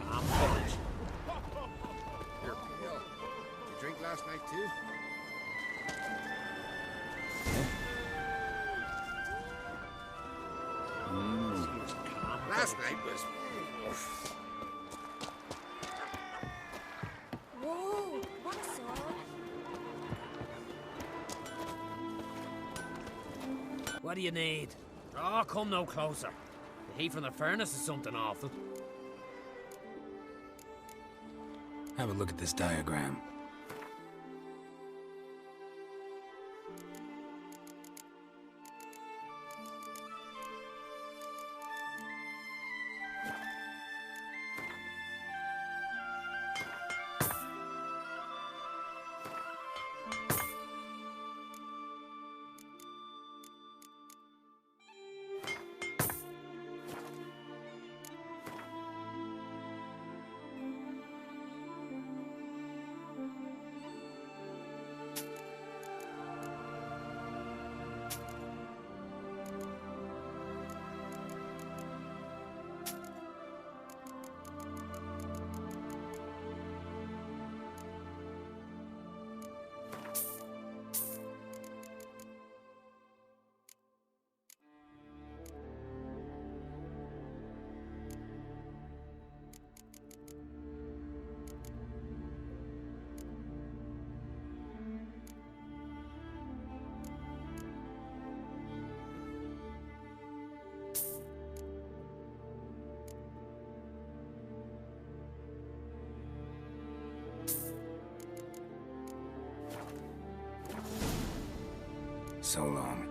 Calm courage. You're pale. Did you drink last night too? Last night was... Whoa, what's up? What do you need? Oh, come no closer. The heat from the furnace is something awful. Have a look at this diagram. So long.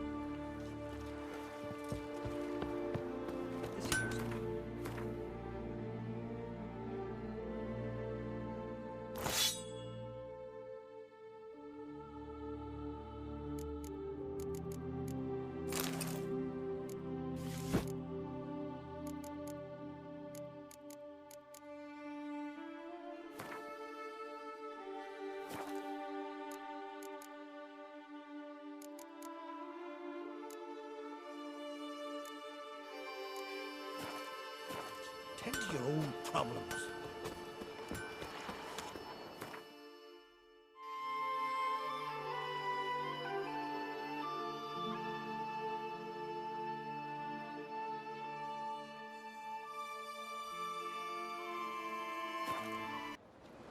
Tend to your own problems.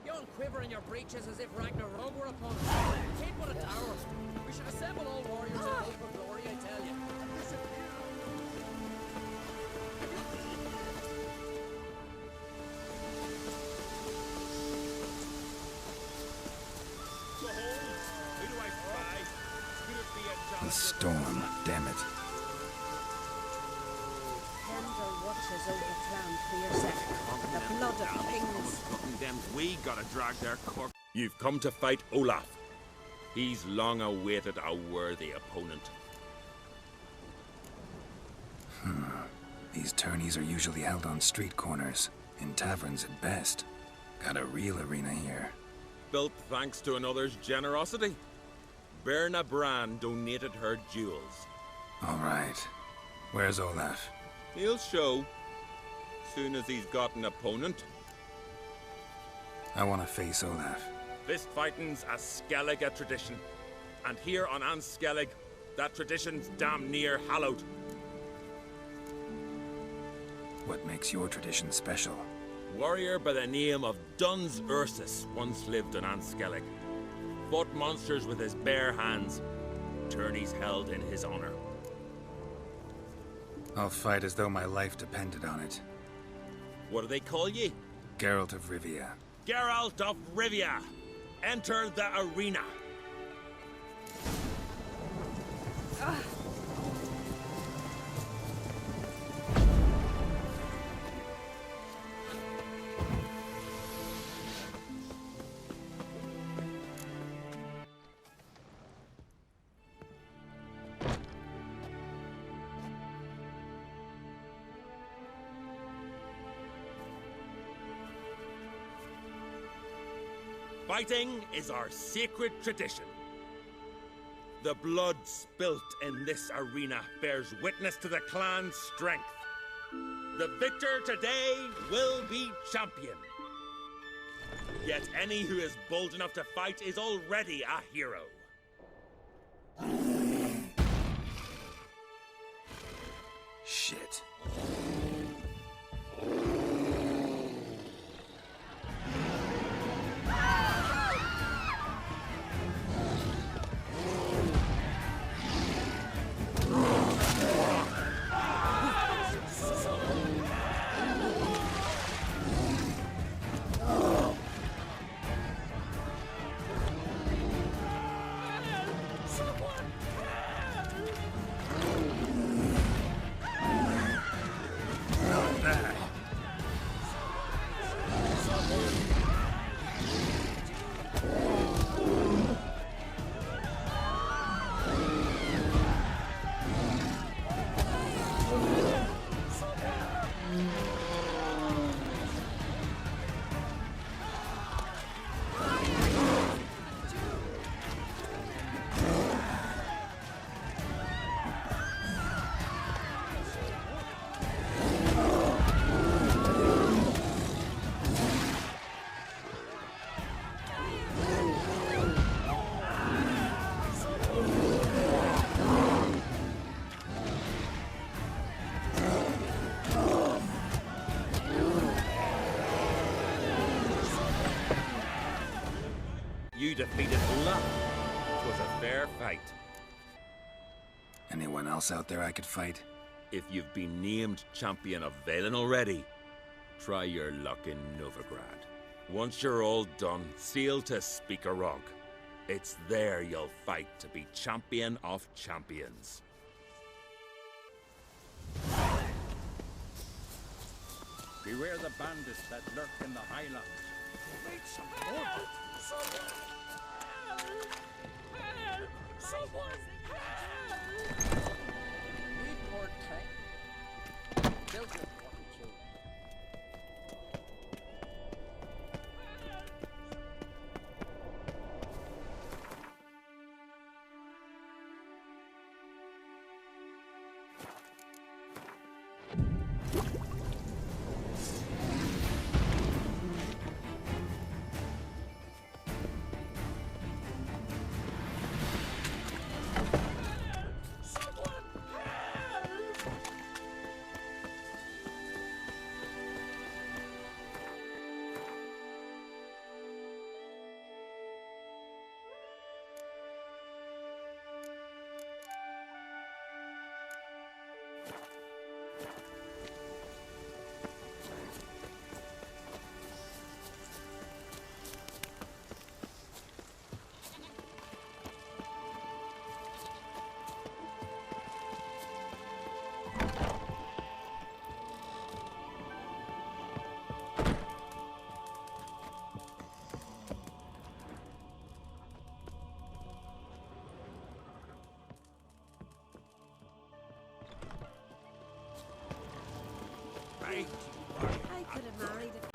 You all quiver in your breeches as if Ragnarok were upon us. Take what a tower. We should assemble all warriors and hope for glory, I tell you. The storm, damn it. Tender watches overflown for your sake. The blood of kings. Fucking them, we gotta drag their corpse. You've come to fight Olaf. He's long awaited a worthy opponent. These tourneys are usually held on street corners, in taverns at best. Got a real arena here. Built thanks to another's generosity. Berna Brand donated her jewels. All right. Where's Olaf? He'll show. Soon as he's got an opponent. I want to face Olaf. Fist fighting's a Skellige tradition. And here on Skellig, that tradition's damn near hallowed. What makes your tradition special? Warrior by the name of Duns Ursus once lived on Skellig. Fought monsters with his bare hands. Tourneys held in his honor. I'll fight as though my life depended on it. What do they call ye? Geralt of Rivia. Geralt of Rivia! Enter the arena! Fighting is our sacred tradition. The blood spilt in this arena bears witness to the clan's strength. The victor today will be champion. Yet any who is bold enough to fight is already a hero. Shit. Not that. You defeated luck. It was a fair fight. Anyone else out there I could fight? If you've been named champion of Valen already, try your luck in Novigrad. Once you're all done, sail to Speakerog. It's there you'll fight to be champion of champions. Beware the bandits that lurk in the highlands. Make some more. You poor tank. They'll just walk and kill you. I could have married a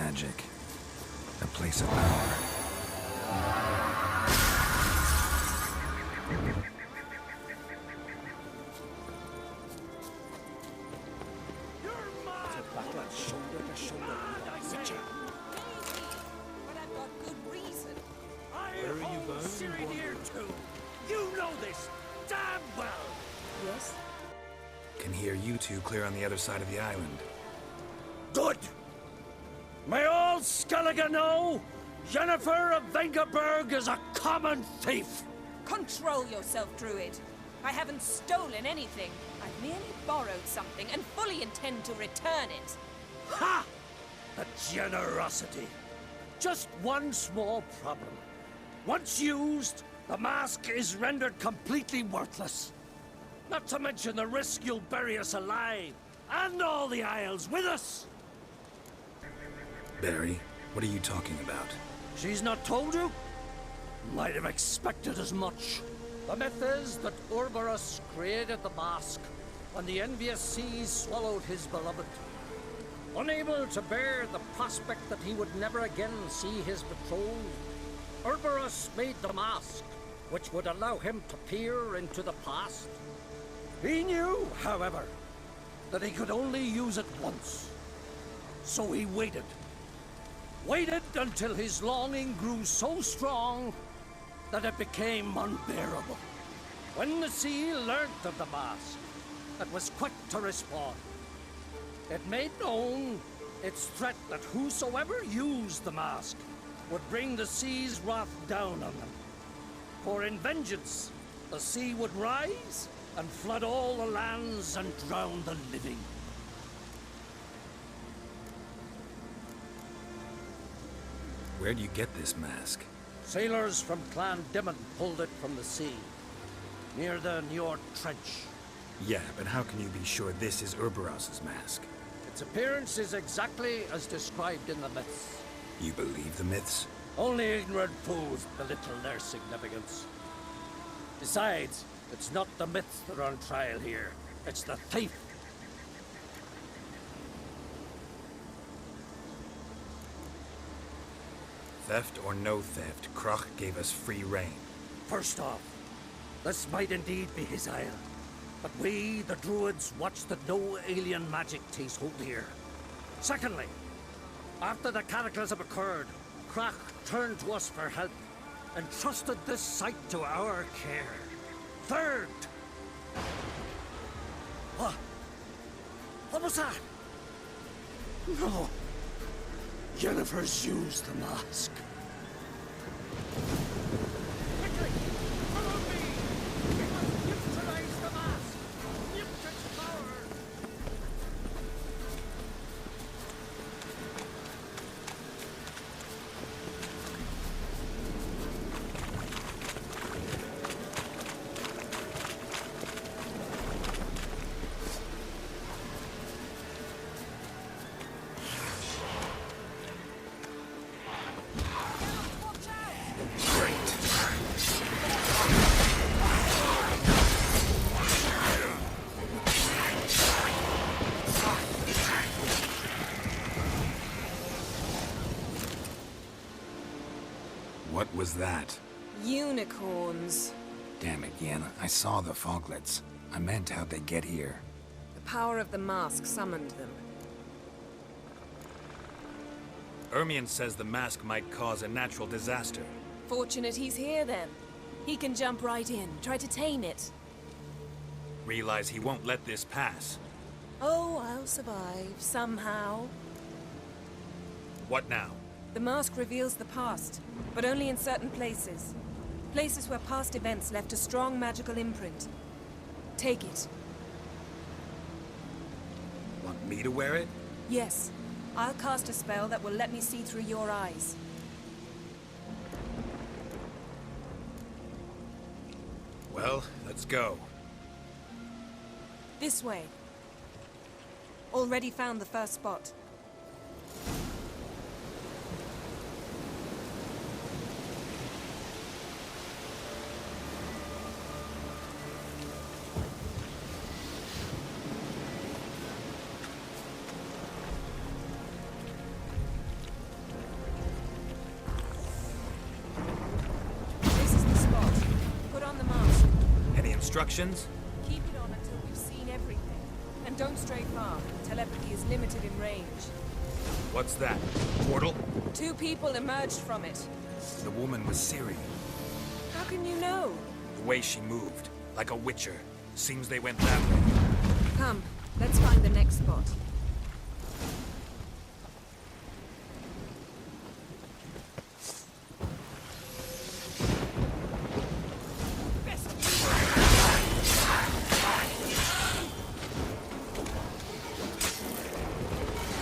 magic. A place of power. Battle shoulder to shoulder with thy witcher. But I've got good reason. Where are you going? Ciri here too. You know this damn well. Yes? Can hear you two clear on the other side of the island. Good. May all Skellige know Jennifer of Vengerberg is a common thief. Control yourself, Druid. I haven't stolen anything. I've merely borrowed something and fully intend to return it. Ha! The generosity. Just one small problem. Once used, the mask is rendered completely worthless. Not to mention the risk you'll bury us alive, and all the Isles with us. Barry, what are you talking about? She's not told you? Might have expected as much. The myth is that Urberus created the mask when the envious seas swallowed his beloved. Unable to bear the prospect that he would never again see his betrothed, Urberus made the mask, which would allow him to peer into the past. He knew, however, that he could only use it once. So he waited. Waited until his longing grew so strong that it became unbearable. When the sea learnt of the mask, it was quick to respond. It made known its threat that whosoever used the mask would bring the sea's wrath down on them. For in vengeance, the sea would rise and flood all the lands and drown the living. Where do you get this mask? Sailors from Clan Dimon pulled it from the sea, near the Njord Trench. Yeah, but how can you be sure this is Urberos's mask? Its appearance is exactly as described in the myths. You believe the myths? Only ignorant fools belittle their significance. Besides, it's not the myths that are on trial here. It's the thief. Theft or no theft, Kroch gave us free rein. First off, this might indeed be his isle. But we, the Druids, watch that no alien magic takes hold here. Secondly, after the cataclysm occurred, Kroch turned to us for help and trusted this site to our care. Third... What? What was that? No. Jennifer's used the mask. Quickly! Follow me! We must neutralize the mask! Nuke its power! What was that? Unicorns. Damn it, Yen. I saw the foglets. I meant how'd they get here? The power of the mask summoned them. Ermion says the mask might cause a natural disaster. Fortunate he's here then. He can jump right in, try to tame it. Realize he won't let this pass. Oh, I'll survive, somehow. What now? The mask reveals the past, but only in certain places. Places where past events left a strong magical imprint. Take it. Want me to wear it? Yes. I'll cast a spell that will let me see through your eyes. Well, let's go. This way. Already found the first spot. instructions? Keep it on until we've seen everything. And don't stray far. Telepathy is limited in range. What's that? Portal? 2 people emerged from it. The woman was Ciri. How can you know? The way she moved, like a witcher. Seems they went that way. Come, let's find the next spot.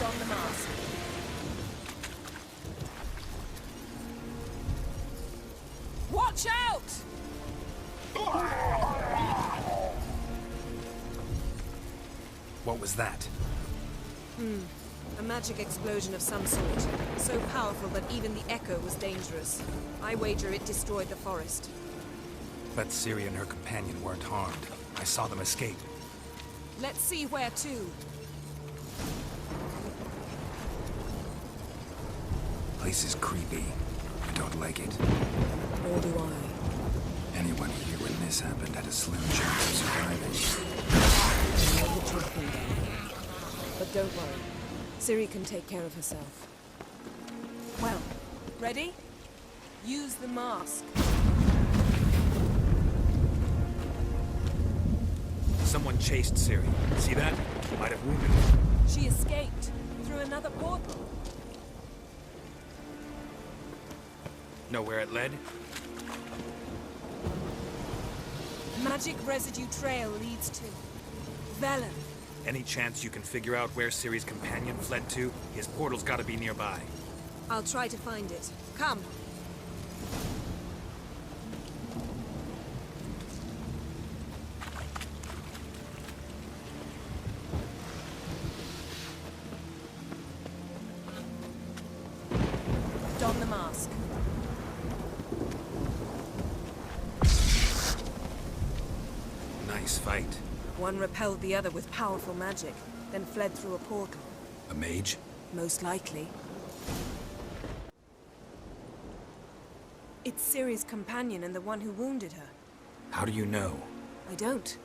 Don the mask. Watch out! What was that? A magic explosion of some sort. So powerful that even the echo was dangerous. I wager it destroyed the forest. But Ciri and her companion weren't harmed. I saw them escape. Let's see where to. Place is creepy. I don't like it. Nor do I. Anyone here when this happened had a slim chance of surviving. I know the truth from there. But don't worry. Ciri can take care of herself. Well, ready? Use the mask. Someone chased Ciri. See that? Might have wounded her. She escaped through another portal. Know where it led? Magic residue trail leads to Velen. Any chance you can figure out where Ciri's companion fled to? His portal's gotta be nearby. I'll try to find it. Come. Don the mask. Nice fight. One repelled the other with powerful magic, then fled through a portal. A mage? Most likely. It's Ciri's companion and the one who wounded her. How do you know? I don't.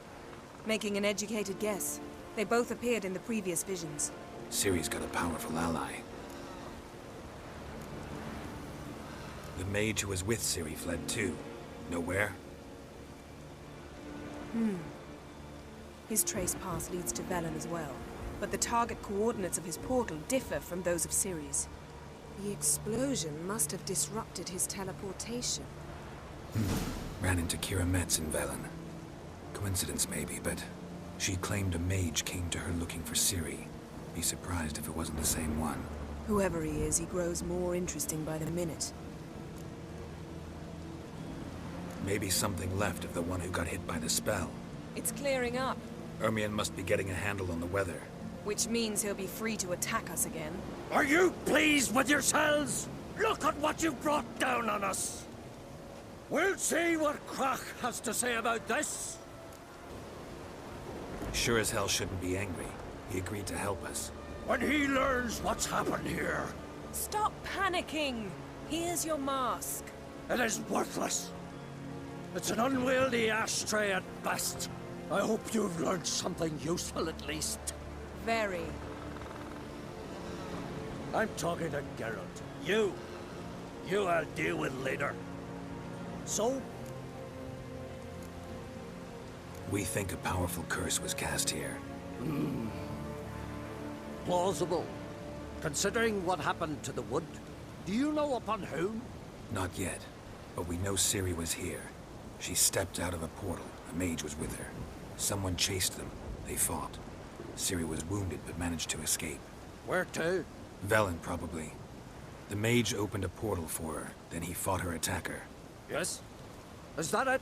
Making an educated guess. They both appeared in the previous visions. Ciri's got a powerful ally. The mage who was with Ciri fled too. Know where? His trace path leads to Velen as well. But the target coordinates of his portal differ from those of Ciri's. The explosion must have disrupted his teleportation. Ran into Kira Metz in Velen. Coincidence maybe, but she claimed a mage came to her looking for Ciri. Be surprised if it wasn't the same one. Whoever he is, he grows more interesting by the minute. Maybe something left of the one who got hit by the spell. It's clearing up, Ermion must be getting a handle on the weather. which means he'll be free to attack us again. Are you pleased with yourselves? Look at what you've brought down on us. We'll see what Krach has to say about this. Sure as hell shouldn't be angry. He agreed to help us. When he learns what's happened here, Stop panicking! Here's your mask. it is worthless. It's an unwieldy ashtray at best. I hope you've learned something useful at least. Very. I'm talking to Geralt. You I'll deal with later. So, We think a powerful curse was cast here. plausible. Considering what happened to the wood, do you know upon whom? Not yet, but we know Ciri was here. She stepped out of a portal. A mage was with her. Someone chased them. They fought. Ciri was wounded but managed to escape. Where to? Velen, probably. The mage opened a portal for her, then he fought her attacker. Yes? Is that it?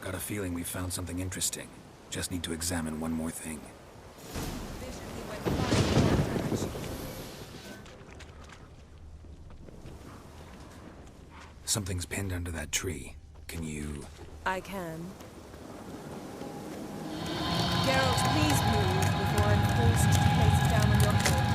Got a feeling we found something interesting. Just need to examine one more thing. Vision, he went flying in that direction. Something's pinned under that tree. Can you... I can. Geralt, please move before I'm forced to place it down on your head.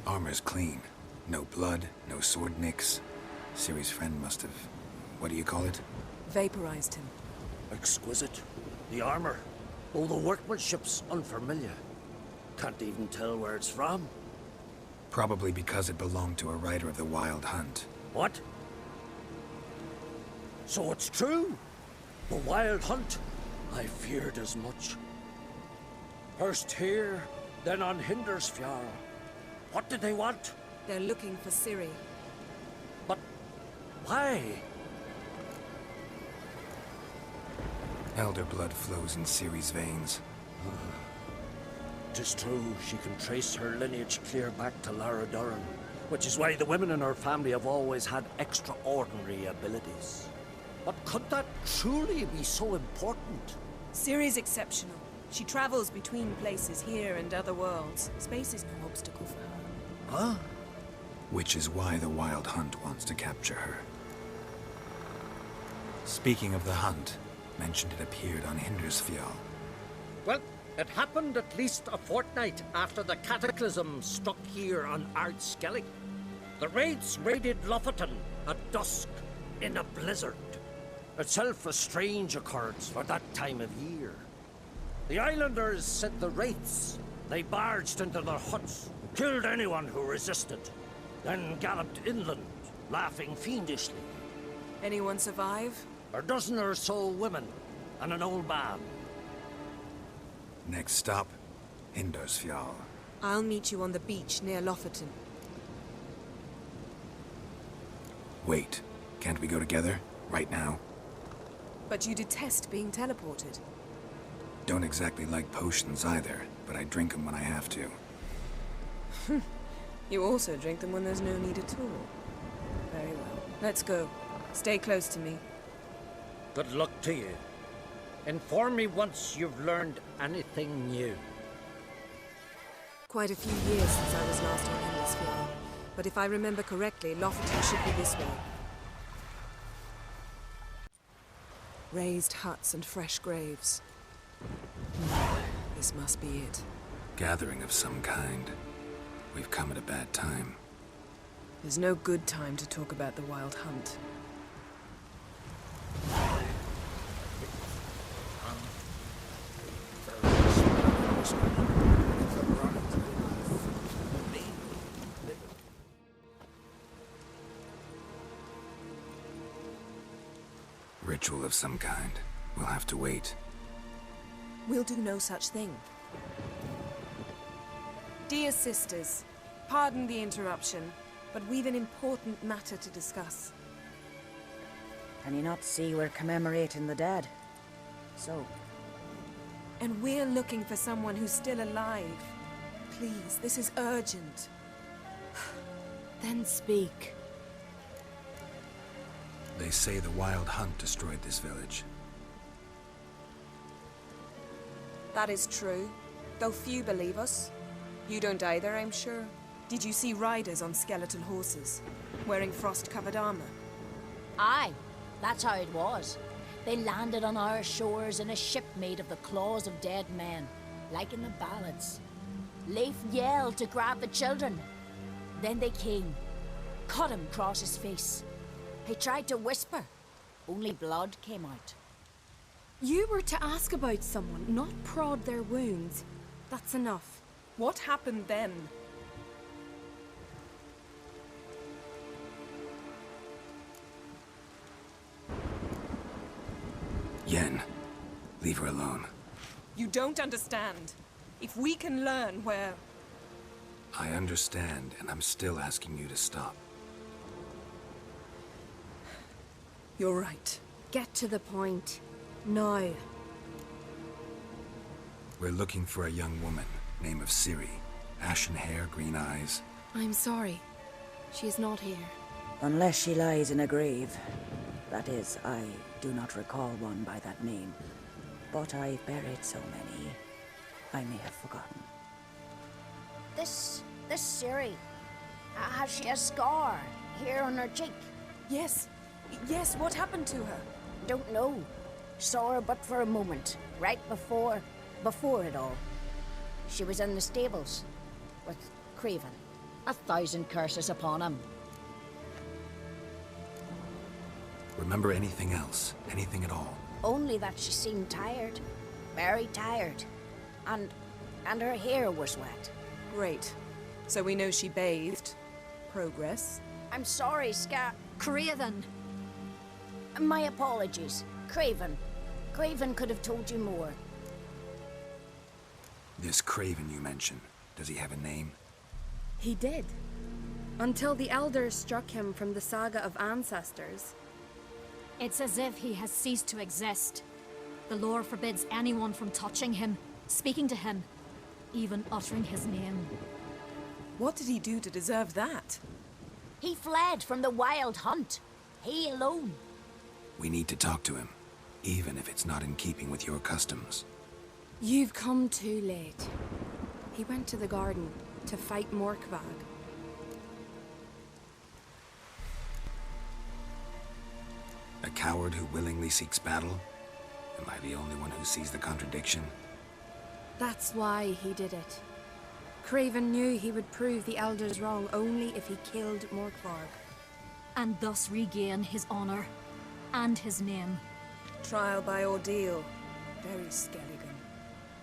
Armor's clean. No blood, no sword nicks. Ciri's friend must have... what do you call it? Vaporized him. Exquisite. The armor. Oh, the workmanship's unfamiliar. Can't even tell where it's from. Probably because it belonged to a rider of the Wild Hunt. What? So it's true? The Wild Hunt? I feared as much. First here, then on Hindersfjall. What did they want? They're looking for Ciri. But why? Elder blood flows in Ciri's veins. 'Tis true, she can trace her lineage clear back to Lara Duran, which is why the women in her family have always had extraordinary abilities. But could that truly be so important? Ciri's exceptional. She travels between places here and other worlds. Space is no obstacle for her. Huh? Which is why the Wild Hunt wants to capture her. Speaking of the hunt, mentioned it appeared on Hindersfjall. Well, it happened at least a fortnight after the cataclysm struck here on Ardskellig. The raids raided Lofoten at dusk in a blizzard. Itself a strange occurrence for that time of year. The islanders said the wraiths. They barged into their huts, killed anyone who resisted, then galloped inland, laughing fiendishly. Anyone survive? A dozen or so women and an old man. Next stop, Hindersfjall. I'll meet you on the beach near Lofoten. Wait, can't we go together? Right now? But you detest being teleported. Don't exactly like potions either, but I drink them when I have to. You also drink them when there's no need at all. Very well. Let's go. Stay close to me. Good luck to you. Inform me once you've learned anything new. Quite a few years since I was last on Hindersfjall. But if I remember correctly, Lofoten should be this way. Raised huts and fresh graves. This must be it. Gathering of some kind. We've come at a bad time. There's no good time to talk about the Wild Hunt. Ritual of some kind. We'll have to wait. We'll do no such thing. Dear sisters, pardon the interruption, but we've an important matter to discuss. Can you not see we're commemorating the dead? So, And we're looking for someone who's still alive. Please, this is urgent. then speak. They say the Wild Hunt destroyed this village. That is true, though few believe us. You don't either, I'm sure. Did you see riders on skeletal horses, wearing frost-covered armor? Aye, that's how it was. They landed on our shores in a ship made of the claws of dead men, like in the ballads. Leif yelled to grab the children. Then they came, cut him across his face. He tried to whisper, only blood came out. You were to ask about someone, not prod their wounds. That's enough. What happened then? Yen, leave her alone. You don't understand. If we can learn where... I understand, and I'm still asking you to stop. You're right. Get to the point. Now. We're looking for a young woman, name of Ciri. Ashen hair, green eyes. I'm sorry. She is not here. Unless she lies in a grave. That is, I do not recall one by that name. But I've buried so many, I may have forgotten. This Ciri, has she a scar here on her cheek? Yes. Yes, what happened to her? Don't know. Saw her but for a moment, right before it all. She was in the stables with Craven. 1,000 curses upon him. Remember anything else? Anything at all? Only that she seemed tired. Very tired. And her hair was wet. Great. So we know she bathed. Progress. I'm sorry, Craven! My apologies. Craven. Craven could have told you more. This Craven you mentioned, does he have a name? He did. Until the elders struck him from the saga of ancestors. It's as if he has ceased to exist. The lore forbids anyone from touching him, speaking to him, even uttering his name. What did he do to deserve that? He fled from the wild hunt. He alone. We need to talk to him, even if it's not in keeping with your customs. You've come too late. He went to the garden to fight Morkvag. A coward who willingly seeks battle? Am I the only one who sees the contradiction? That's why he did it. Craven knew he would prove the elders wrong only if he killed Morkvarg. And thus regain his honor and his name. Trial by ordeal. Very Skelligan.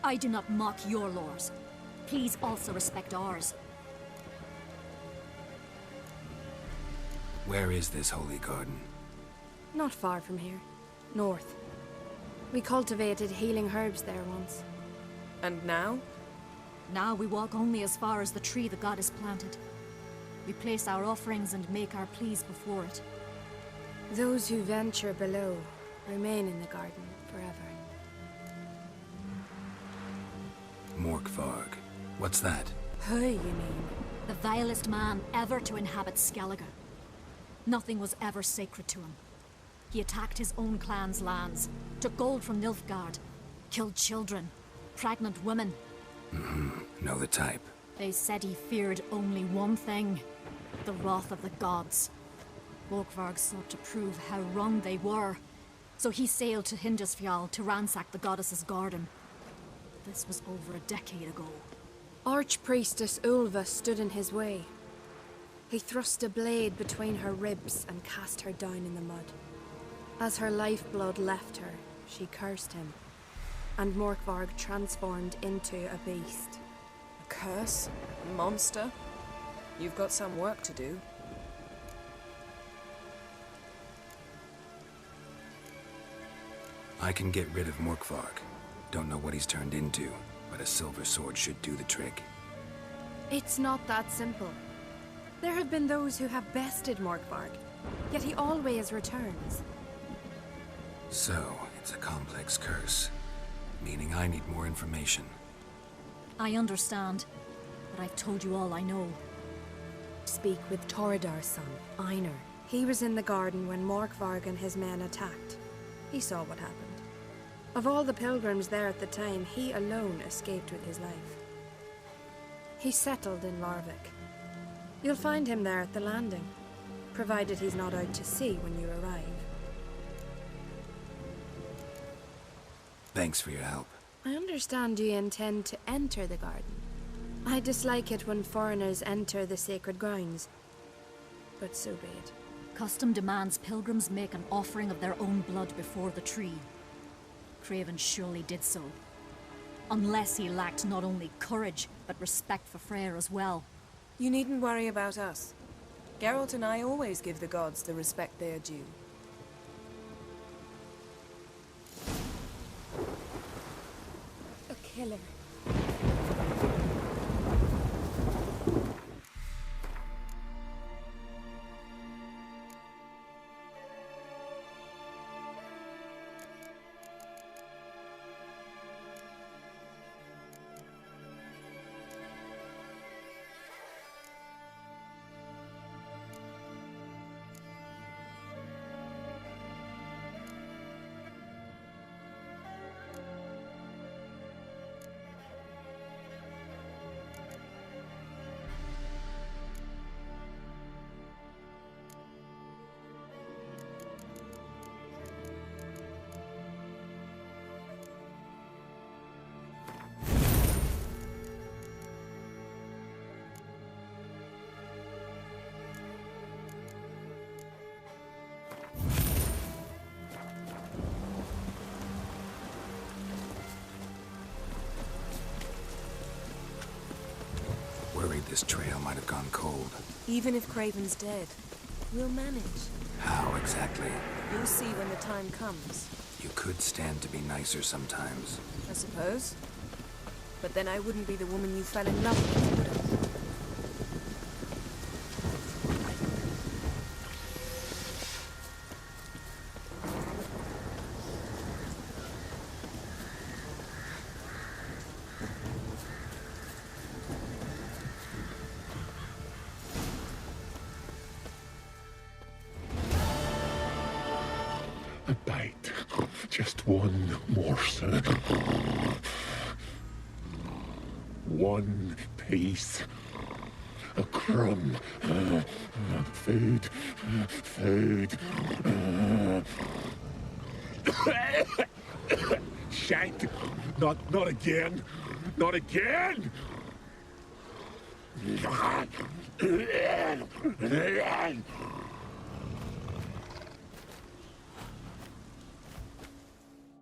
I do not mock your laws. Please also respect ours. Where is this holy garden? Not far from here. North. We cultivated healing herbs there once. And now? Now we walk only as far as the tree the goddess planted. We place our offerings and make our pleas before it. Those who venture below remain in the garden forever. Morkvarg. What's that? Who, you mean? The vilest man ever to inhabit Skellige. Nothing was ever sacred to him. He attacked his own clan's lands, took gold from Nilfgaard, killed children, pregnant women. Know the type. They said he feared only one thing, the wrath of the gods. Morkvarg sought to prove how wrong they were, so he sailed to Hindisfjall to ransack the goddess's garden. This was over a decade ago. Archpriestess Ulva stood in his way. He thrust a blade between her ribs and cast her down in the mud. As her lifeblood left her, she cursed him, and Morkvarg transformed into a beast. A curse? A monster? You've got some work to do. I can get rid of Morkvarg. Don't know what he's turned into, but a silver sword should do the trick. It's not that simple. There have been those who have bested Morkvarg, yet he always returns. So, it's a complex curse, meaning I need more information. I understand, but I've told you all I know. Speak with Tordar's son, Einar. He was in the garden when Morkvarg and his men attacked. He saw what happened. Of all the pilgrims there at the time, he alone escaped with his life. He settled in Larvik. You'll find him there at the landing, provided he's not out to sea when you arrive. Thanks for your help. I understand you intend to enter the garden. I dislike it when foreigners enter the sacred grounds, but so be it. Custom demands pilgrims make an offering of their own blood before the tree. Craven surely did so. Unless he lacked not only courage, but respect for Freyr as well. You needn't worry about us. Geralt and I always give the gods the respect they are due. A killer. This trail might have gone cold. Even if Craven's dead, we'll manage. How exactly? You'll see when the time comes. You could stand to be nicer sometimes. I suppose. But then I wouldn't be the woman you fell in love with, would I? A bite. Just one morsel. One piece. A crumb. Food. Food. Shank. Not again. Not again.